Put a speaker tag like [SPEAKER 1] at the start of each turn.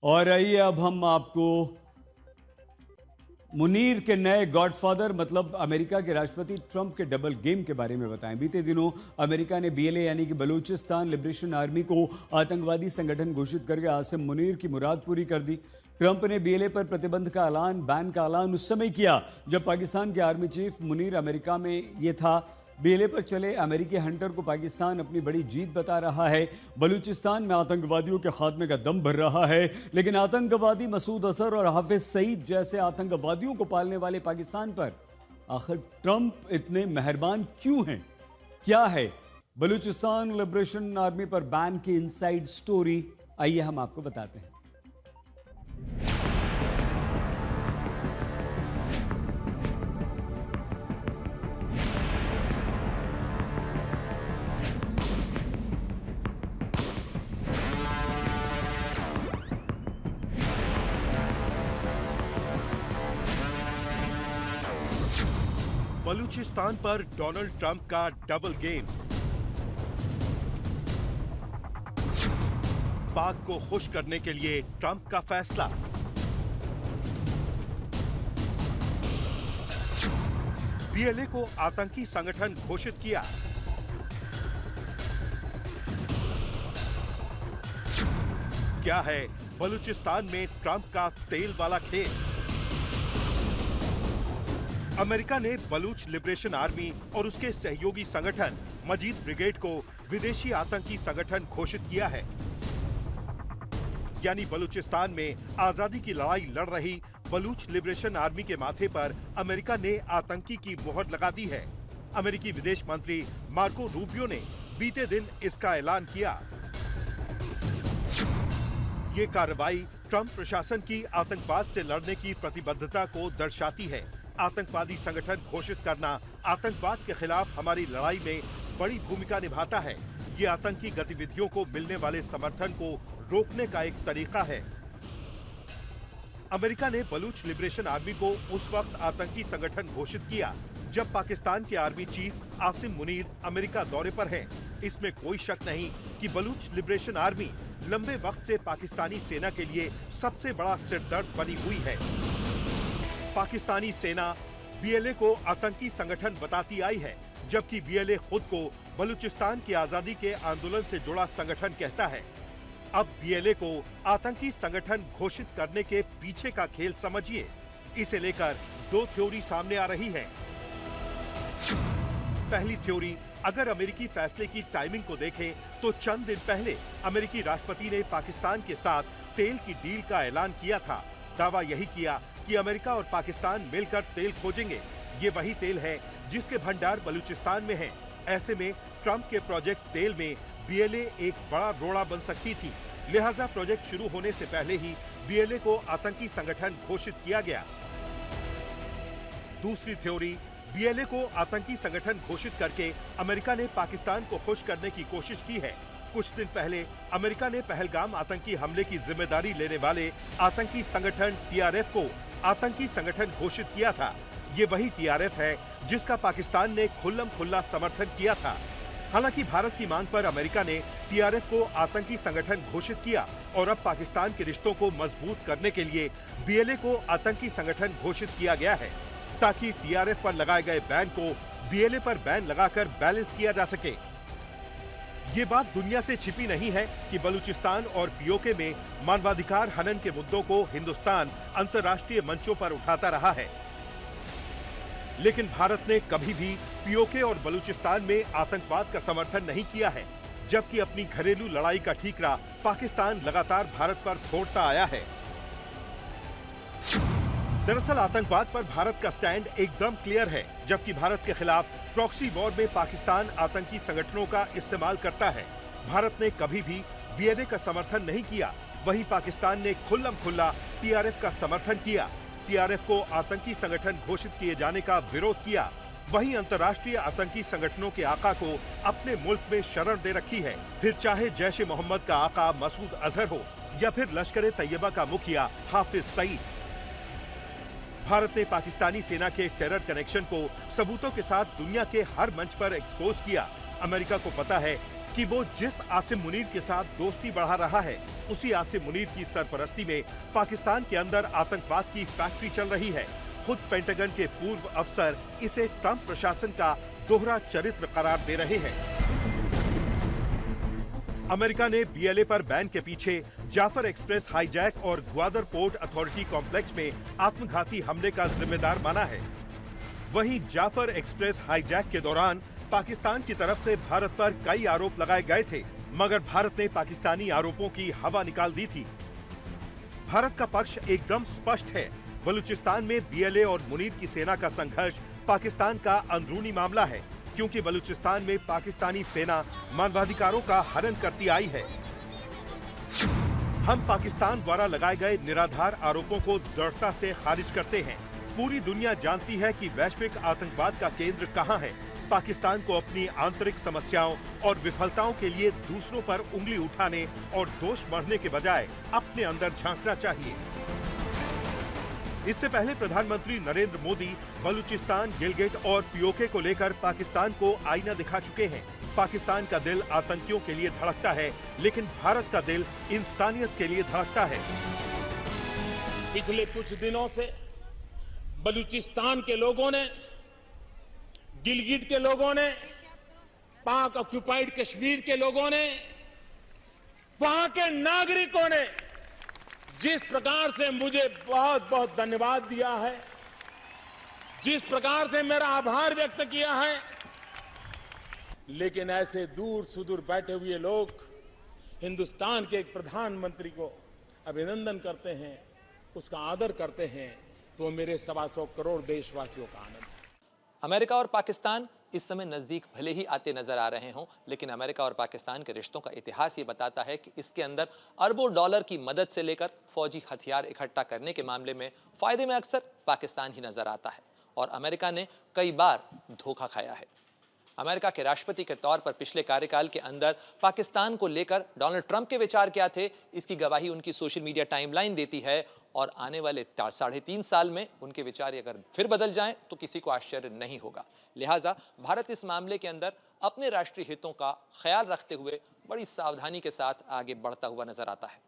[SPEAKER 1] और आइए अब हम आपको मुनीर के नए गॉडफादर मतलब अमेरिका के राष्ट्रपति ट्रंप के डबल गेम के बारे में बताएं। बीते दिनों अमेरिका ने बीएलए यानी कि बलूचिस्तान लिबरेशन आर्मी को आतंकवादी संगठन घोषित करके आसिम मुनीर की मुराद पूरी कर दी। ट्रंप ने बीएलए पर प्रतिबंध का ऐलान, बैन का ऐलान उस समय किया जब पाकिस्तान के आर्मी चीफ मुनीर अमेरिका में ये था। बीएलए पर चले अमेरिकी हंटर को पाकिस्तान अपनी बड़ी जीत बता रहा है। बलूचिस्तान में आतंकवादियों के खात्मे का दम भर रहा है, लेकिन आतंकवादी मसूद अजहर और हाफिज सईद जैसे आतंकवादियों को पालने वाले पाकिस्तान पर आखिर ट्रंप इतने मेहरबान क्यों हैं? क्या है बलूचिस्तान लिबरेशन आर्मी पर बैन की इनसाइड स्टोरी? आइए हम आपको बताते हैं।
[SPEAKER 2] बलूचिस्तान पर डोनाल्ड ट्रंप का डबल गेम। पाक को खुश करने के लिए ट्रंप का फैसला। बीएलए को आतंकी संगठन घोषित किया। क्या है बलूचिस्तान में ट्रंप का तेल वाला खेल? अमेरिका ने बलूच लिबरेशन आर्मी और उसके सहयोगी संगठन मजीद ब्रिगेड को विदेशी आतंकी संगठन घोषित किया है। यानी बलूचिस्तान में आजादी की लड़ाई लड़ रही बलूच लिबरेशन आर्मी के माथे पर अमेरिका ने आतंकी की मोहर लगा दी है। अमेरिकी विदेश मंत्री मार्को रूबियो ने बीते दिन इसका ऐलान किया। ये कार्रवाई ट्रंप प्रशासन की आतंकवाद से लड़ने की प्रतिबद्धता को दर्शाती है। आतंकवादी संगठन घोषित करना आतंकवाद के खिलाफ हमारी लड़ाई में बड़ी भूमिका निभाता है। ये आतंकी गतिविधियों को मिलने वाले समर्थन को रोकने का एक तरीका है। अमेरिका ने बलूच लिबरेशन आर्मी को उस वक्त आतंकी संगठन घोषित किया जब पाकिस्तान के army chief Asim Munir America दौरे पर हैं। इसमें कोई शक नहीं कि बलूच लिबरेशन आर्मी लंबे वक्त से पाकिस्तानी सेना के लिए सबसे बड़ा सिरदर्द बनी हुई है। पाकिस्तानी सेना बीएलए को आतंकी संगठन बताती आई है, जबकि बीएलए खुद को बलूचिस्तान की आजादी के आंदोलन से जुड़ा संगठन कहता है। अब बीएलए को आतंकी संगठन घोषित करने के पीछे का खेल समझिए। इसे लेकर दो थ्योरी सामने आ रही है। पहली थ्योरी, अगर अमेरिकी फैसले की टाइमिंग को देखें तो चंद दिन पहले अमेरिकी राष्ट्रपति ने पाकिस्तान के साथ तेल की डील का ऐलान किया था। दावा यही किया कि अमेरिका और पाकिस्तान मिलकर तेल खोजेंगे। ये वही तेल है जिसके भंडार बलूचिस्तान में हैं। ऐसे में ट्रंप के प्रोजेक्ट तेल में बीएलए एक बड़ा रोड़ा बन सकती थी। लिहाजा प्रोजेक्ट शुरू होने से पहले ही बीएलए को आतंकी संगठन घोषित किया गया। दूसरी थ्योरी, बीएलए को आतंकी संगठन घोषित करके अमेरिका ने पाकिस्तान को खुश करने की कोशिश की है। कुछ दिन पहले अमेरिका ने पहलगाम आतंकी हमले की जिम्मेदारी लेने वाले आतंकी संगठन टीआरएफ को आतंकी संगठन घोषित किया था। ये वही टीआरएफ है जिसका पाकिस्तान ने खुल्लम खुल्ला समर्थन किया था। हालांकि भारत की मांग पर अमेरिका ने टीआरएफ को आतंकी संगठन घोषित किया और अब पाकिस्तान के रिश्तों को मजबूत करने के लिए बीएलए को आतंकी संगठन घोषित किया गया है, ताकि टीआरएफ पर लगाए गए बैन को बीएलए पर बैन लगाकर बैलेंस किया जा सके। ये बात दुनिया से छिपी नहीं है कि बलूचिस्तान और पीओके में मानवाधिकार हनन के मुद्दों को हिंदुस्तान अंतर्राष्ट्रीय मंचों पर उठाता रहा है। लेकिन भारत ने कभी भी पीओके और बलूचिस्तान में आतंकवाद का समर्थन नहीं किया है, जबकि अपनी घरेलू लड़ाई का ठीकरा पाकिस्तान लगातार भारत पर फोड़ता आया है। दरअसल आतंकवाद पर भारत का स्टैंड एकदम क्लियर है, जबकि भारत के खिलाफ प्रॉक्सी वॉर में पाकिस्तान आतंकी संगठनों का इस्तेमाल करता है। भारत ने कभी भी बीएलए का समर्थन नहीं किया, वहीं पाकिस्तान ने खुल्लम खुल्ला टीआरएफ का समर्थन किया। टीआरएफ को आतंकी संगठन घोषित किए जाने का विरोध किया। वहीं अंतर्राष्ट्रीय आतंकी संगठनों के आका को अपने मुल्क में शरण दे रखी है, फिर चाहे जैश ए मोहम्मद का आका मसूद अजहर हो या फिर लश्कर तैयबा का मुखिया हाफिज सईद। भारत ने पाकिस्तानी सेना के टेरर कनेक्शन को सबूतों के साथ दुनिया के हर मंच पर एक्सपोज किया। अमेरिका को पता है कि वो जिस आसिम मुनीर के साथ दोस्ती बढ़ा रहा है, उसी आसिम मुनीर की सरपरस्ती में पाकिस्तान के अंदर आतंकवाद की फैक्ट्री चल रही है। खुद पेंटागन के पूर्व अफसर इसे ट्रंप प्रशासन का दोहरा चरित्र करार दे रहे हैं। अमेरिका ने बीएलए पर बैन के पीछे जाफर एक्सप्रेस हाईजैक और ग्वादर पोर्ट अथॉरिटी कॉम्प्लेक्स में आत्मघाती हमले का जिम्मेदार माना है। वहीं जाफर एक्सप्रेस हाईजैक के दौरान पाकिस्तान की तरफ से भारत पर कई आरोप लगाए गए थे, मगर भारत ने पाकिस्तानी आरोपों की हवा निकाल दी थी। भारत का पक्ष एकदम स्पष्ट है। बलूचिस्तान में बीएलए और मुनीर की सेना का संघर्ष पाकिस्तान का अंदरूनी मामला है, क्योंकि बलूचिस्तान में पाकिस्तानी सेना मानवाधिकारों का हनन करती आई है। हम पाकिस्तान द्वारा लगाए गए निराधार आरोपों को दृढ़ता से खारिज करते हैं। पूरी दुनिया जानती है कि वैश्विक आतंकवाद का केंद्र कहां है। पाकिस्तान को अपनी आंतरिक समस्याओं और विफलताओं के लिए दूसरों पर उंगली उठाने और दोष बढ़ने के बजाय अपने अंदर झांकना चाहिए। इससे पहले प्रधानमंत्री नरेंद्र मोदी बलूचिस्तान, गिलगिट और पीओके को लेकर पाकिस्तान को आईना दिखा चुके हैं। पाकिस्तान का दिल आतंकियों के लिए धड़कता है, लेकिन भारत का दिल इंसानियत के लिए धड़कता है।
[SPEAKER 3] पिछले कुछ दिनों से बलूचिस्तान के लोगों ने, गिलगिट के लोगों ने, पाक ऑक्युपाइड कश्मीर के लोगों ने, वहां के नागरिकों ने जिस प्रकार से मुझे बहुत बहुत धन्यवाद दिया है, जिस प्रकार से मेरा आभार व्यक्त किया है, लेकिन ऐसे दूर सुदूर बैठे हुए लोग हिंदुस्तान के एक प्रधानमंत्री को अभिनंदन करते हैं, उसका आदर करते हैं, तो मेरे 125 करोड़ देशवासियों का आनंद है।
[SPEAKER 4] अमेरिका और पाकिस्तान इस समय नजदीक भले ही आते नजर आ रहे हों, लेकिन अमेरिका और पाकिस्तान के रिश्तों का इतिहास ये बताता है कि इसके अंदर अरबों डॉलर की मदद से लेकर फौजी हथियार इकट्ठा करने के मामले में फायदे में अक्सर पाकिस्तान ही नजर आता है और अमेरिका ने कई बार धोखा खाया है। अमेरिका के राष्ट्रपति के तौर पर पिछले कार्यकाल के अंदर पाकिस्तान को लेकर डोनाल्ड ट्रंप के विचार क्या थे, इसकी गवाही उनकी सोशल मीडिया टाइमलाइन देती है और आने वाले 3.5 साल में उनके विचार अगर फिर बदल जाएं तो किसी को आश्चर्य नहीं होगा। लिहाजा भारत इस मामले के अंदर अपने राष्ट्रीय हितों का ख्याल रखते हुए बड़ी सावधानी के साथ आगे बढ़ता हुआ नजर आता है।